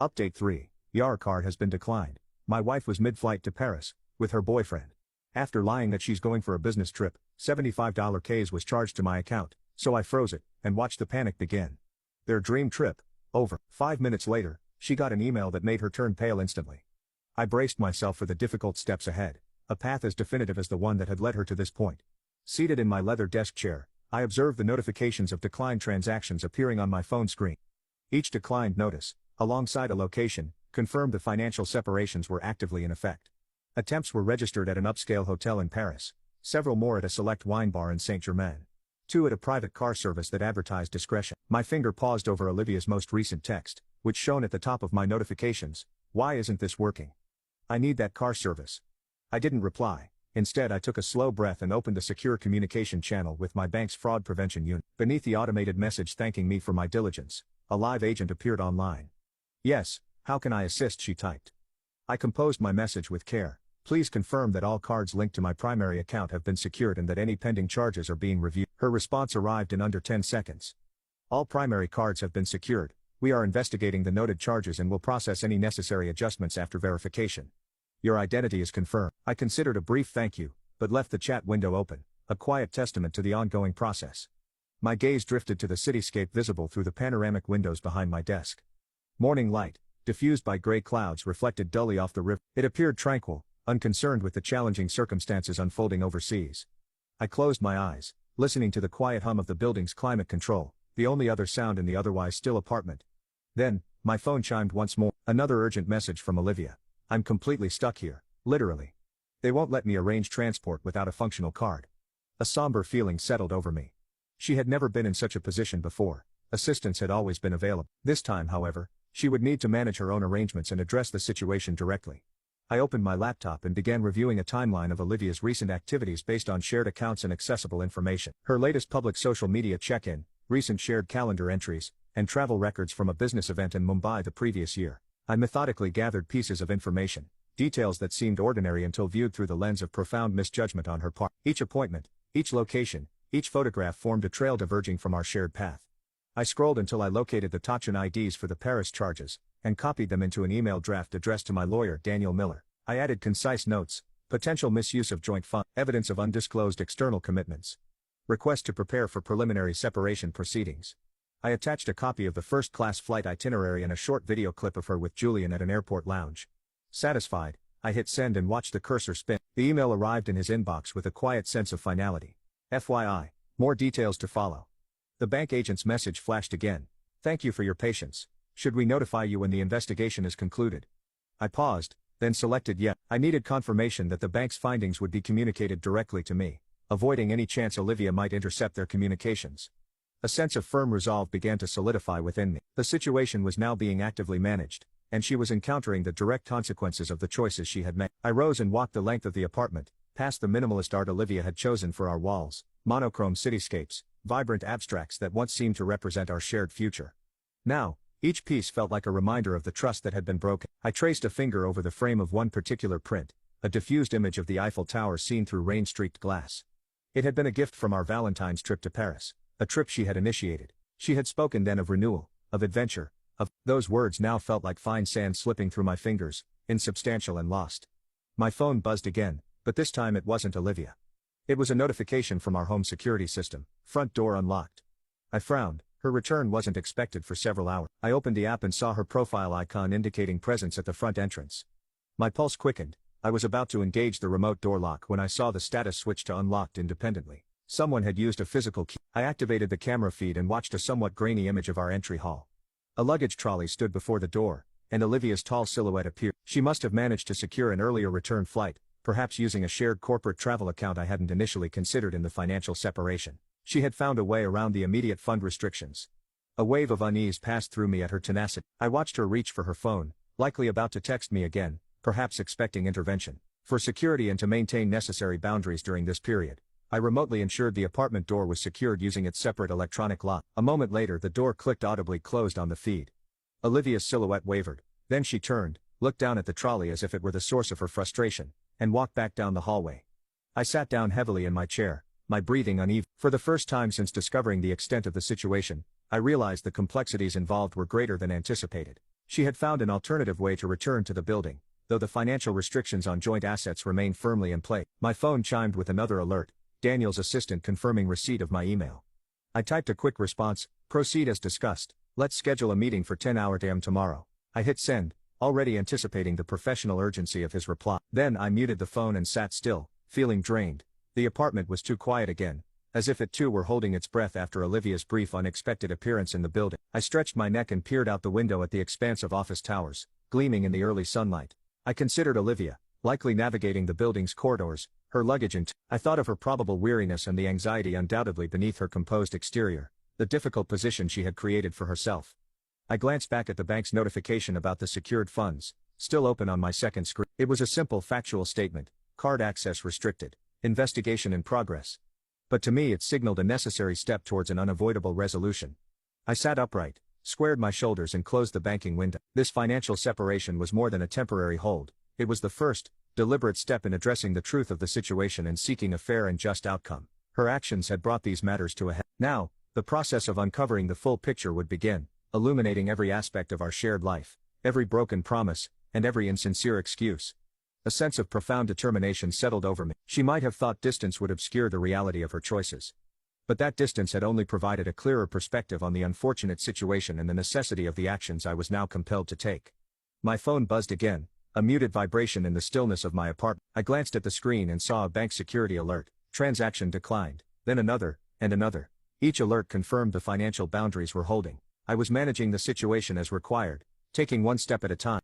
Update 3. Your card has been declined. My wife was mid-flight to Paris, with her boyfriend. After lying that she's going for a business trip, $75 Ks was charged to my account, so I froze it, and watched the panic begin. Their dream trip, over. 5 minutes later, she got an email that made her turn pale instantly. I braced myself for the difficult steps ahead, a path as definitive as the one that had led her to this point. Seated in my leather desk chair, I observed the notifications of declined transactions appearing on my phone screen. Each declined notice, alongside a location, confirmed the financial separations were actively in effect. Attempts were registered at an upscale hotel in Paris, several more at a select wine bar in Saint-Germain. 2 at a private car service that advertised discretion. My finger paused over Olivia's most recent text, which shone at the top of my notifications. Why isn't this working? I need that car service. I didn't reply. Instead, I took a slow breath and opened a secure communication channel with my bank's fraud prevention unit. Beneath the automated message thanking me for my diligence, a live agent appeared online. Yes, how can I assist? She typed. I composed my message with care. Please confirm that all cards linked to my primary account have been secured and that any pending charges are being reviewed. Her response arrived in under 10 seconds. All primary cards have been secured. We are investigating the noted charges and will process any necessary adjustments after verification. Your identity is confirmed. I considered a brief thank you, but left the chat window open, a quiet testament to the ongoing process. My gaze drifted to the cityscape visible through the panoramic windows behind my desk. Morning light, diffused by gray clouds, reflected dully off the river. It appeared tranquil, unconcerned with the challenging circumstances unfolding overseas. I closed my eyes, listening to the quiet hum of the building's climate control, the only other sound in the otherwise still apartment. Then, my phone chimed once more. Another urgent message from Olivia. I'm completely stuck here, literally. They won't let me arrange transport without a functional card. A somber feeling settled over me. She had never been in such a position before. Assistance had always been available. This time, however, she would need to manage her own arrangements and address the situation directly. I opened my laptop and began reviewing a timeline of Olivia's recent activities based on shared accounts and accessible information. Her latest public social media check-in, recent shared calendar entries, and travel records from a business event in Mumbai the previous year. I methodically gathered pieces of information, details that seemed ordinary until viewed through the lens of profound misjudgment on her part. Each appointment, each location, each photograph formed a trail diverging from our shared path. I scrolled until I located the Tachin IDs for the Paris charges, and copied them into an email draft addressed to my lawyer Daniel Miller. I added concise notes, potential misuse of joint funds, evidence of undisclosed external commitments, request to prepare for preliminary separation proceedings. I attached a copy of the first-class flight itinerary and a short video clip of her with Julian at an airport lounge. Satisfied, I hit send and watched the cursor spin. The email arrived in his inbox with a quiet sense of finality. FYI, more details to follow. The bank agent's message flashed again. Thank you for your patience. Should we notify you when the investigation is concluded? I paused, then selected yes. I needed confirmation that the bank's findings would be communicated directly to me, avoiding any chance Olivia might intercept their communications. A sense of firm resolve began to solidify within me. The situation was now being actively managed, and she was encountering the direct consequences of the choices she had made. I rose and walked the length of the apartment, past the minimalist art Olivia had chosen for our walls, monochrome cityscapes, vibrant abstracts that once seemed to represent our shared future. Now, each piece felt like a reminder of the trust that had been broken. I traced a finger over the frame of one particular print, a diffused image of the Eiffel Tower seen through rain-streaked glass. It had been a gift from our Valentine's trip to Paris. A trip she had initiated. She had spoken then of renewal, of adventure, of... Those words now felt like fine sand slipping through my fingers, insubstantial and lost. My phone buzzed again, but this time it wasn't Olivia. It was a notification from our home security system, front door unlocked. I frowned, her return wasn't expected for several hours. I opened the app and saw her profile icon indicating presence at the front entrance. My pulse quickened. I was about to engage the remote door lock when I saw the status switch to unlocked independently. Someone had used a physical key. I activated the camera feed and watched a somewhat grainy image of our entry hall. A luggage trolley stood before the door, and Olivia's tall silhouette appeared. She must have managed to secure an earlier return flight, perhaps using a shared corporate travel account I hadn't initially considered in the financial separation. She had found a way around the immediate fund restrictions. A wave of unease passed through me at her tenacity. I watched her reach for her phone, likely about to text me again, perhaps expecting intervention. For security and to maintain necessary boundaries during this period, I remotely ensured the apartment door was secured using its separate electronic lock. A moment later the door clicked audibly closed on the feed. Olivia's silhouette wavered, then she turned, looked down at the trolley as if it were the source of her frustration, and walked back down the hallway. I sat down heavily in my chair, my breathing uneven. For the first time since discovering the extent of the situation, I realized the complexities involved were greater than anticipated. She had found an alternative way to return to the building, though the financial restrictions on joint assets remained firmly in place. My phone chimed with another alert, Daniel's assistant confirming receipt of my email. I typed a quick response, proceed as discussed, let's schedule a meeting for 10 a.m. tomorrow. I hit send, already anticipating the professional urgency of his reply. Then I muted the phone and sat still, feeling drained. The apartment was too quiet again, as if it too were holding its breath after Olivia's brief unexpected appearance in the building. I stretched my neck and peered out the window at the expanse of office towers, gleaming in the early sunlight. I considered Olivia, likely navigating the building's corridors, her luggage I thought of her probable weariness and the anxiety undoubtedly beneath her composed exterior, the difficult position she had created for herself. I glanced back at the bank's notification about the secured funds, still open on my second screen. It was a simple factual statement, card access restricted, investigation in progress. But to me it signaled a necessary step towards an unavoidable resolution. I sat upright, squared my shoulders and closed the banking window. This financial separation was more than a temporary hold, it was the first, deliberate step in addressing the truth of the situation and seeking a fair and just outcome. Her actions had brought these matters to a head. Now, the process of uncovering the full picture would begin, illuminating every aspect of our shared life, every broken promise, and every insincere excuse. A sense of profound determination settled over me. She might have thought distance would obscure the reality of her choices. But that distance had only provided a clearer perspective on the unfortunate situation and the necessity of the actions I was now compelled to take. My phone buzzed again, a muted vibration in the stillness of my apartment. I glanced at the screen and saw a bank security alert, transaction declined, then another, and another. Each alert confirmed the financial boundaries we're holding. I was managing the situation as required, taking one step at a time.